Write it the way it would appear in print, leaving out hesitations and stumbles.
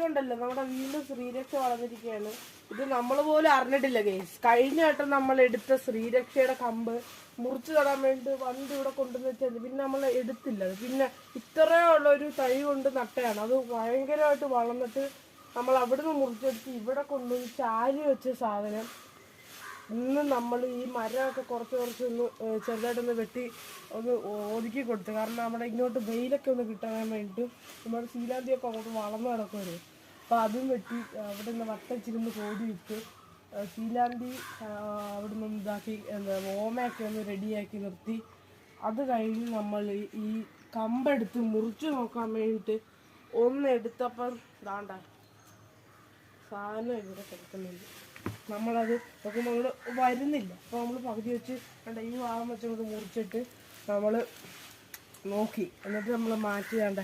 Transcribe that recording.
ഇതുണ്ടല്ലോ നമ്മുടെ വീണ്ടും ശ്രീരക്ഷ വളർന്നിരിക്കുകയാണ്. ഇത് നമ്മൾ പോലും അറിഞ്ഞിട്ടില്ല ഗൈസ്. കഴിഞ്ഞ വട്ടം നമ്മൾ എടുത്ത ശ്രീരക്ഷയുടെ കമ്പ് മുറിച്ചു തരാൻ വേണ്ടി വണ്ടി ഇവിടെ കൊണ്ടുവന്ന് വെച്ചത്. പിന്നെ നമ്മൾ എടുത്തില്ല. പിന്നെ ഇത്രയുള്ള ഒരു തൈ കൊണ്ട് നട്ടയാണ്. അത് ഭയങ്കരമായിട്ട് വളർന്നിട്ട് നമ്മൾ അവിടുന്ന് മുറിച്ചെടുത്ത് ഇവിടെ കൊണ്ടുവന്ന് ചാരി വെച്ച സാധനം ഇന്ന് നമ്മൾ ഈ മരമൊക്കെ കുറച്ച് ഒന്ന് ചെറുതായിട്ടൊന്ന് വെട്ടി ഒന്ന് ഒതുക്കി കൊടുത്തു. കാരണം നമ്മുടെ ഇങ്ങോട്ട് വെയിലൊക്കെ ഒന്ന് കിട്ടാൻ വേണ്ടിയിട്ട് നമ്മുടെ ശീലാന്തിയൊക്കെ അങ്ങോട്ട് വളർന്നു കിടക്കുമല്ലോ. അപ്പോൾ അതും വെട്ടി അവിടെ നിന്ന് വട്ടച്ചിരുന്ന് കോതി വിട്ട് ശീലാന്തി അവിടെ നിന്ന് ഇതാക്കി ഓമയൊക്കെ ഒന്ന് റെഡിയാക്കി നിർത്തി. അത് കഴിഞ്ഞ് നമ്മൾ ഈ കമ്പെടുത്ത് മുറിച്ച് നോക്കാൻ വേണ്ടിയിട്ട് ഒന്ന് എടുത്തപ്പം ദാണ്ട സാധനം ഇവിടെ കിടക്കുന്നുണ്ട്. നമ്മളത് നോക്കുമ്പോൾ അങ്ങോട്ട് വരുന്നില്ല. അപ്പോൾ നമ്മൾ പകുതി വെച്ച് വേണ്ട ഈ ഭാഗം വെച്ചങ്ങോട്ട് മുറിച്ചിട്ട് നമ്മൾ നോക്കി. എന്നിട്ട് നമ്മൾ മാറ്റി വേണ്ട